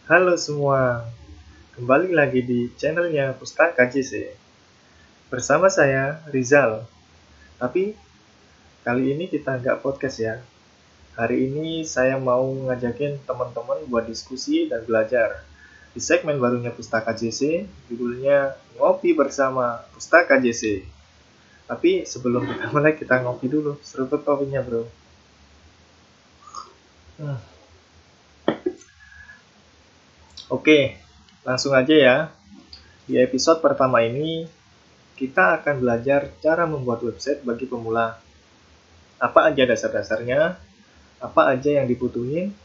Halo semua, kembali lagi di channelnya Pustaka JC. Bersama saya, Rizal. Tapi kali ini kita nggak podcast ya. Hari ini saya mau ngajakin teman-teman buat diskusi dan belajar di segmen barunya Pustaka JC, judulnya Ngopi Bersama Pustaka JC. Tapi sebelum kita mulai, kita ngopi dulu. Seruput kopinya, bro. Oke, langsung aja ya. Di episode pertama ini, kita akan belajar cara membuat website bagi pemula. Apa aja dasar-dasarnya, apa aja yang dibutuhin,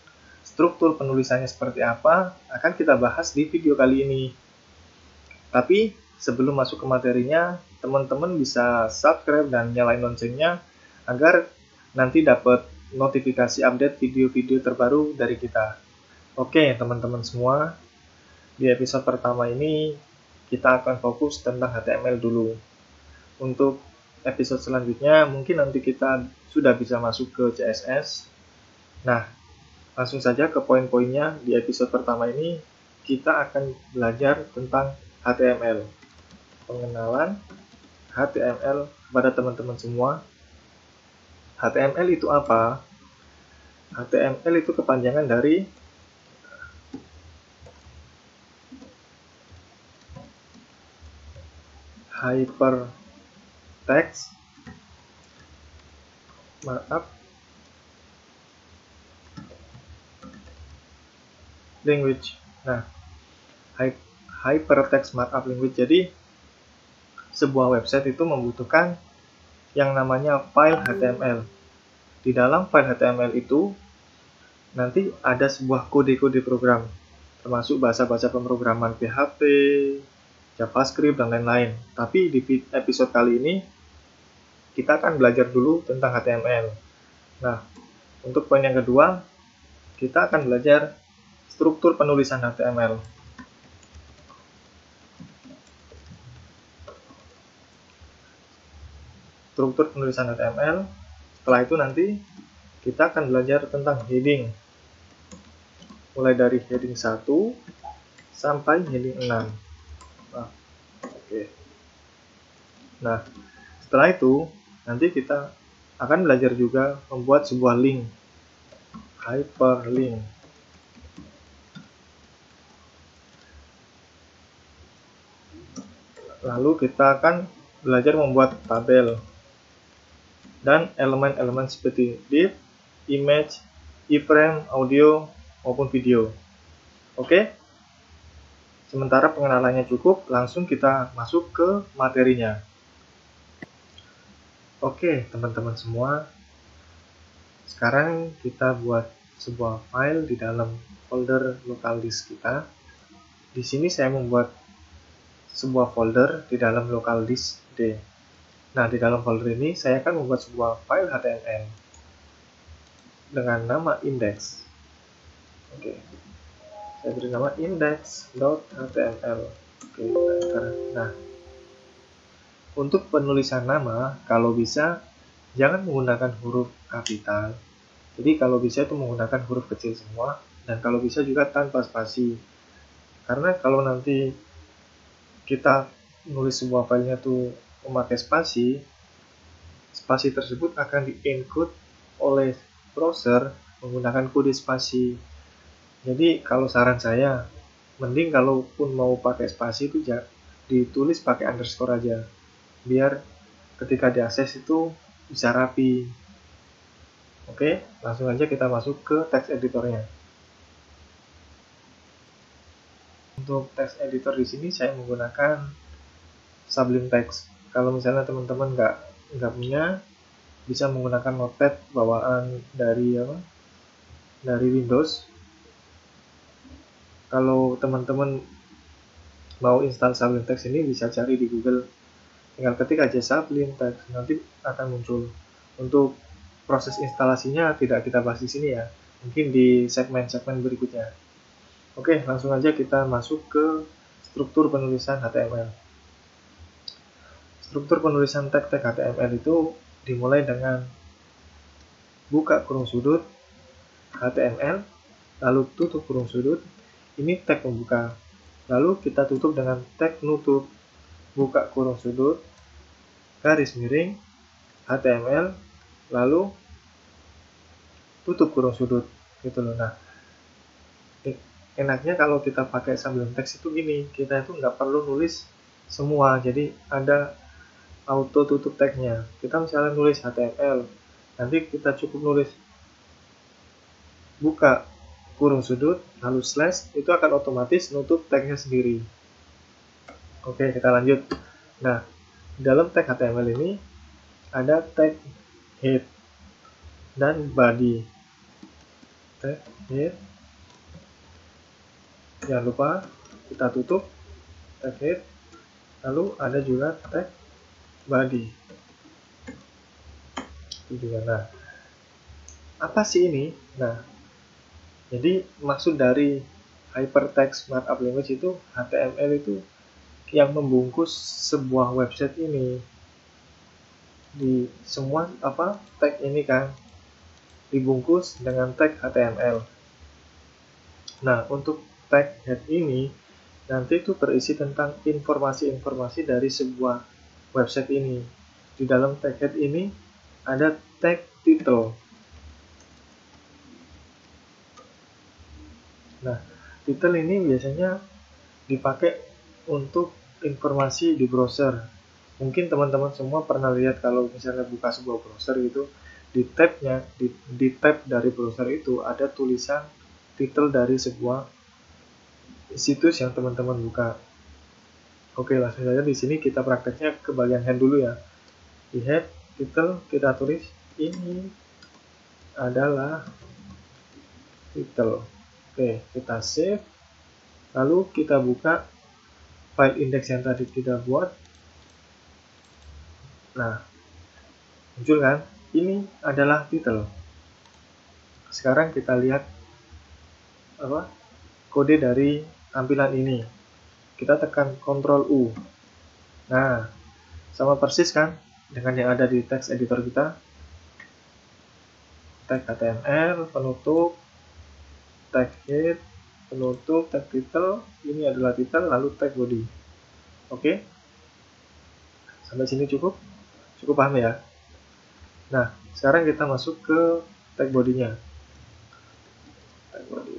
struktur penulisannya seperti apa, akan kita bahas di video kali ini. Tapi sebelum masuk ke materinya, teman-teman bisa subscribe dan nyalain loncengnya agar nanti dapat notifikasi update video-video terbaru dari kita. Oke, teman-teman semua, di episode pertama ini kita akan fokus tentang HTML dulu. Untuk episode selanjutnya mungkin nanti kita sudah bisa masuk ke CSS. Nah, langsung saja ke poin-poinnya. Di episode pertama ini kita akan belajar tentang HTML. Pengenalan HTML kepada teman-teman semua. HTML itu apa? HTML itu kepanjangan dari Hypertext Markup Language. Nah, Hypertext Markup Language. Jadi, sebuah website itu membutuhkan yang namanya file HTML. Di dalam file HTML itu nanti ada sebuah kode-kode program, termasuk bahasa-bahasa pemrograman PHP, JavaScript, dan lain-lain. Tapi di episode kali ini kita akan belajar dulu tentang HTML. Nah, untuk poin yang kedua, kita akan belajar struktur penulisan HTML. Struktur penulisan HTML. Setelah itu nanti kita akan belajar tentang heading. Mulai dari heading 1 sampai heading 6. Nah, setelah itu nanti kita akan belajar juga membuat sebuah link, hyperlink. Lalu kita akan belajar membuat tabel dan elemen-elemen seperti div, image, iframe, audio, maupun video. Oke? Sementara pengenalannya cukup, langsung kita masuk ke materinya. Oke, teman-teman semua. Sekarang kita buat sebuah file di dalam folder local disk kita. Di sini saya membuat sebuah folder di dalam local disk D. Nah, di dalam folder ini saya akan membuat sebuah file HTML dengan nama index. Oke. Saya beri nama index.html. Oke, enter. Nah, untuk penulisan nama, kalau bisa jangan menggunakan huruf kapital. Jadi kalau bisa itu menggunakan huruf kecil semua, dan kalau bisa juga tanpa spasi. Karena kalau nanti kita nulis sebuah filenya tuh memakai spasi, spasi tersebut akan di-encode oleh browser menggunakan kode spasi. Jadi kalau saran saya, mending kalaupun mau pakai spasi itu ditulis pakai underscore aja, biar ketika diakses itu bisa rapi. Oke, langsung aja kita masuk ke text editornya. Untuk text editor di sini saya menggunakan Sublime Text. Kalau misalnya teman-teman nggak punya, bisa menggunakan Notepad bawaan dari Windows. Kalau teman-teman mau install Sublime Text ini bisa cari di Google. Tinggal ketik aja Sublime Text, nanti akan muncul. Untuk proses instalasinya tidak kita bahas di sini ya, mungkin di segmen-segmen berikutnya. Oke, langsung aja kita masuk ke struktur penulisan HTML. Struktur penulisan tag-tag HTML itu dimulai dengan buka kurung sudut HTML, lalu tutup kurung sudut, Ini tag pembuka. Lalu kita tutup dengan tag nutup, buka kurung sudut, garis miring, HTML, lalu tutup kurung sudut, gitu loh. Nah, enaknya kalau kita pakai sambil teks itu gini, kita itu nggak perlu nulis semua, jadi ada auto tutup tagnya. Kita misalnya nulis HTML, nanti kita cukup nulis buka kurung sudut, lalu slash, itu akan otomatis nutup tagnya sendiri. Oke, kita lanjut. Nah, dalam tag HTML ini ada tag head dan body. Tag head, jangan lupa kita tutup tag head, lalu ada juga tag body. Nah, apa sih ini? Nah, jadi maksud dari hypertext markup language itu HTML itu yang membungkus sebuah website ini. Di semua tag ini kan dibungkus dengan tag HTML. Nah, untuk tag head ini nanti itu berisi tentang informasi-informasi dari sebuah website ini. Di dalam tag head ini ada tag title. Nah, title ini biasanya dipakai untuk informasi di browser. Mungkin teman-teman semua pernah lihat kalau misalnya buka sebuah browser gitu, di tab-nya, di tab dari browser itu ada tulisan title dari sebuah situs yang teman-teman buka. Oke, langsung saja di sini kita prakteknya ke bagian head dulu ya. Di head title kita tulis ini adalah title. Oke, kita save. Lalu kita buka file index yang tadi kita buat. Nah, muncul kan? Ini adalah title. Sekarang kita lihat kode dari tampilan ini. Kita tekan Ctrl U. Nah, sama persis kan dengan yang ada di text editor kita. Tag HTML, penutup, tag head, penutup, tag title, ini adalah title, lalu tag body. Oke? Sampai sini cukup? Cukup paham ya? Nah, sekarang kita masuk ke tag body-nya. Tag body.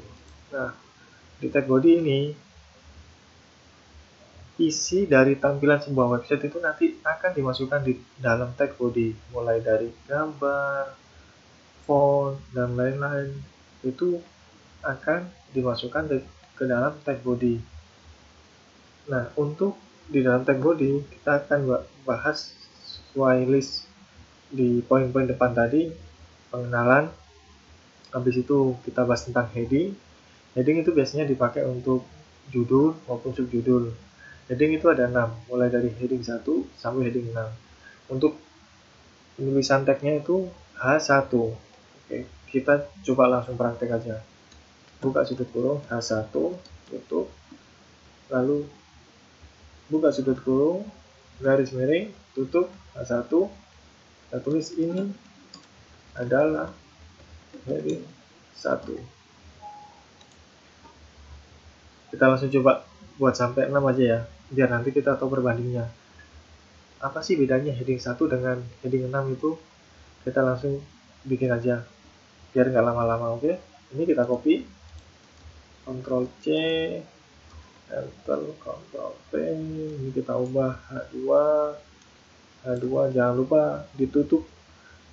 Nah, di tag body ini isi dari tampilan sebuah website itu nanti akan dimasukkan di dalam tag body, mulai dari gambar, font, dan lain-lain. Itu akan dimasukkan ke dalam tag body. Nah, untuk di dalam tag body kita akan bahas sesuai list di poin-poin depan tadi, pengenalan. Habis itu kita bahas tentang heading. Heading itu biasanya dipakai untuk judul maupun subjudul. Heading itu ada 6, mulai dari heading 1 sampai heading 6. Untuk penulisan tagnya itu H1. Oke, kita coba langsung praktek aja. Buka sudut kurung H1, tutup, lalu buka sudut kurung, garis miring, tutup, H1, kita tulis ini adalah heading 1. Kita langsung coba buat sampai 6 aja ya, biar nanti kita tahu perbandingnya. Apa sih bedanya heading 1 dengan heading 6 itu? Kita langsung bikin aja, biar nggak lama-lama, oke? Ini kita copy, Ctrl C, Enter, Ctrl V, ini kita ubah H2, jangan lupa ditutup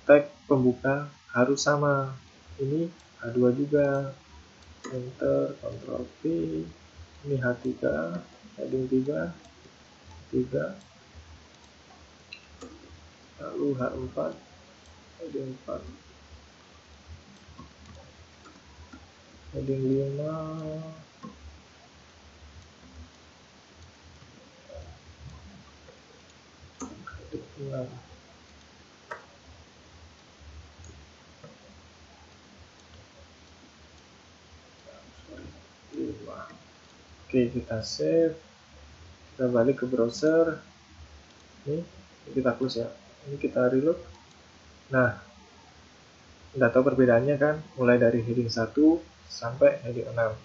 tag pembuka harus sama, ini H2 juga, Enter, Ctrl V, ini H3, heading 3, lalu H4, heading 4, heading 5, heading 6. Oke, kita save, kita balik ke browser, ini kita close ya, ini kita reload. Nah, udah tahu perbedaannya kan, mulai dari heading 1 sampai heading 6.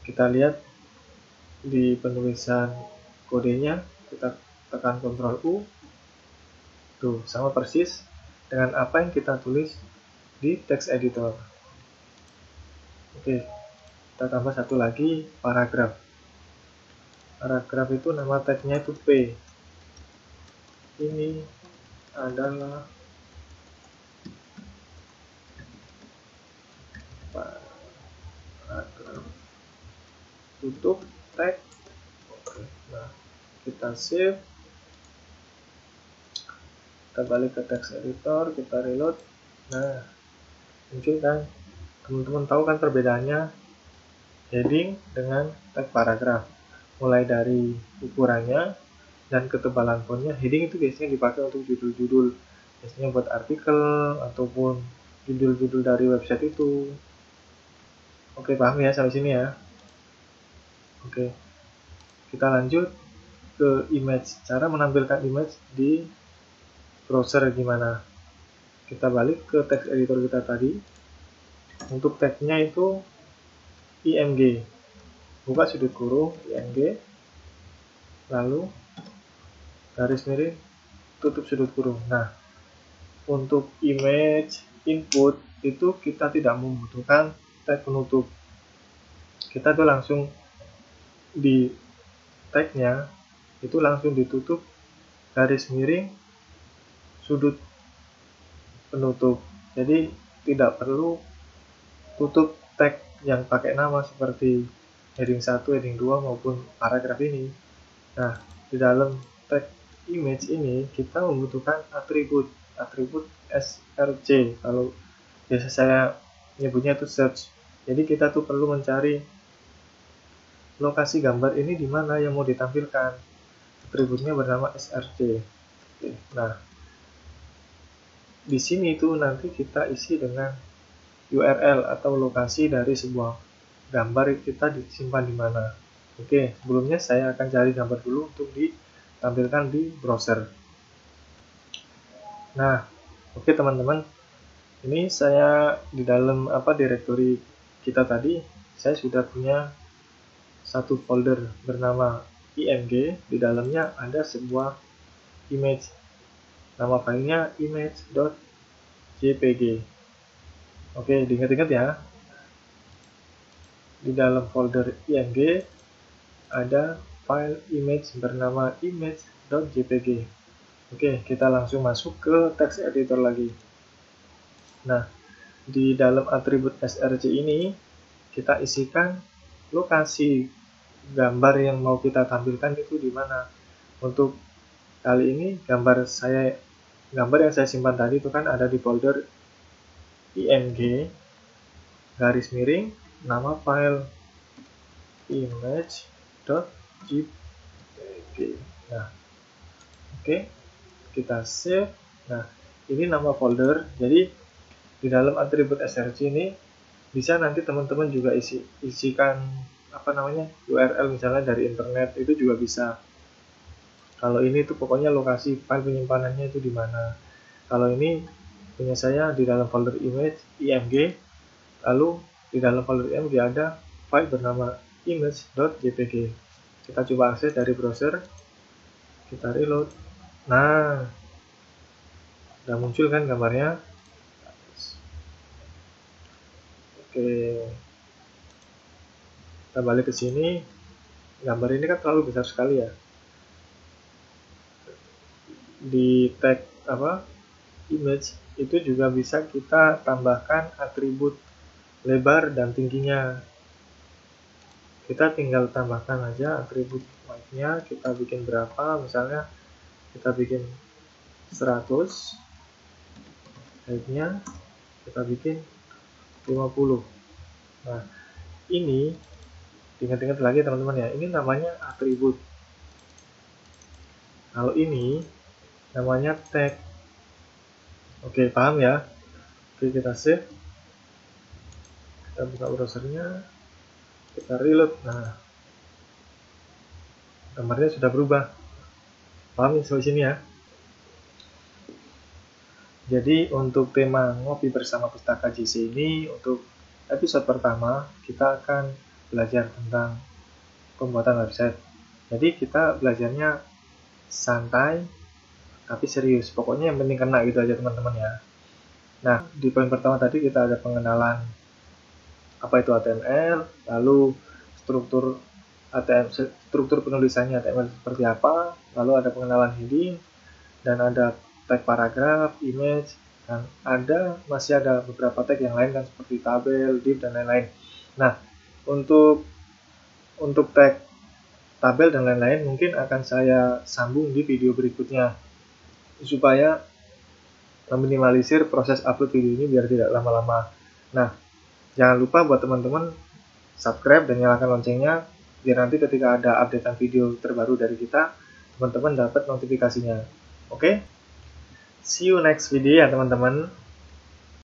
Kita lihat di penulisan kodenya, kita tekan Ctrl U. Tuh, sama persis dengan apa yang kita tulis di text editor. Oke, kita tambah satu lagi, paragraf. Paragraf itu nama tagnya itu P. Ini adalah paragraf. Tutup tag. Oke, nah kita save. Kita balik ke text editor, kita reload. Nah, muncul kan, teman-teman tahu kan perbedaannya heading dengan tag paragraf. Mulai dari ukurannya dan ketebalan fontnya. Heading itu biasanya dipakai untuk judul-judul, biasanya buat artikel ataupun judul-judul dari website itu. Oke, paham ya sampai sini ya? Oke, kita lanjut ke image. Cara menampilkan image di browser gimana? Kita balik ke text editor kita tadi. Untuk tagnya itu img. Buka sudut kurung img, lalu garis miring, tutup sudut kurung. Nah, untuk image input itu kita tidak membutuhkan tag penutup. Kita tuh langsung di tagnya itu langsung ditutup garis miring sudut penutup. Jadi tidak perlu tutup tag yang pakai nama seperti heading 1, heading 2 maupun paragraf ini. Nah, di dalam tag image ini kita membutuhkan atribut src. Kalau biasa saya nyebutnya itu search. Jadi kita tuh perlu mencari lokasi gambar ini di mana yang mau ditampilkan. Atributnya bernama src. Nah, di sini itu nanti kita isi dengan URL atau lokasi dari sebuah gambar kita disimpan di mana. Oke, sebelumnya saya akan cari gambar dulu untuk ditampilkan di browser. Nah, oke teman-teman, ini saya di dalam direktori kita tadi, saya sudah punya satu folder bernama img. Di dalamnya ada sebuah image. Nama filenya image.jpg. Oke, diingat-ingat ya. Di dalam folder img ada file image bernama image.jpg. Oke, kita langsung masuk ke text editor lagi. Nah, di dalam atribut src ini kita isikan lokasi gambar yang mau kita tampilkan itu di mana. Untuk kali ini gambar yang saya simpan tadi itu kan ada di folder img garis miring nama file image.jpg. Nah, oke, kita save. Nah, ini nama folder. Jadi di dalam atribut src ini bisa nanti teman-teman juga isikan URL misalnya dari internet, itu juga bisa. Kalau ini tuh pokoknya lokasi file penyimpanannya itu di mana. Kalau ini punya saya di dalam folder img, lalu di dalam folder img ada file bernama image.jpg. Kita coba akses dari browser, kita reload. Nah, udah muncul kan gambarnya. Oke, kita balik ke sini. Gambar ini kan terlalu besar sekali ya. Di tag image itu juga bisa kita tambahkan atribut lebar dan tingginya. Kita tinggal tambahkan aja atribut width-nya, kita bikin berapa, misalnya kita bikin 100, height-nya kita bikin 50. Nah, ini ingat-ingat lagi teman-teman ya, ini namanya atribut. Kalau ini namanya tag. Oke, paham ya? Oke, kita save. Kita buka browsernya. Kita reload. Nah, gambarnya sudah berubah. Paham sampai sini ya? Jadi untuk tema ngopi bersama Pustaka JC ini, untuk episode pertama kita akan belajar tentang pembuatan website. Jadi kita belajarnya santai tapi serius. Pokoknya yang penting kena gitu aja teman-teman ya. Nah, di poin pertama tadi kita ada pengenalan apa itu HTML, lalu struktur HTML, struktur penulisannya HTML seperti apa, lalu ada pengenalan heading, dan ada tag paragraf, image, dan masih ada beberapa tag yang lain kan seperti tabel, div, dan lain-lain. Nah, untuk tag tabel dan lain-lain mungkin akan saya sambung di video berikutnya supaya meminimalisir proses upload video ini biar tidak lama-lama. Nah, jangan lupa buat teman-teman subscribe dan nyalakan loncengnya biar nanti ketika ada updatean video terbaru dari kita, teman-teman dapat notifikasinya. Oke? See you next video ya teman-teman.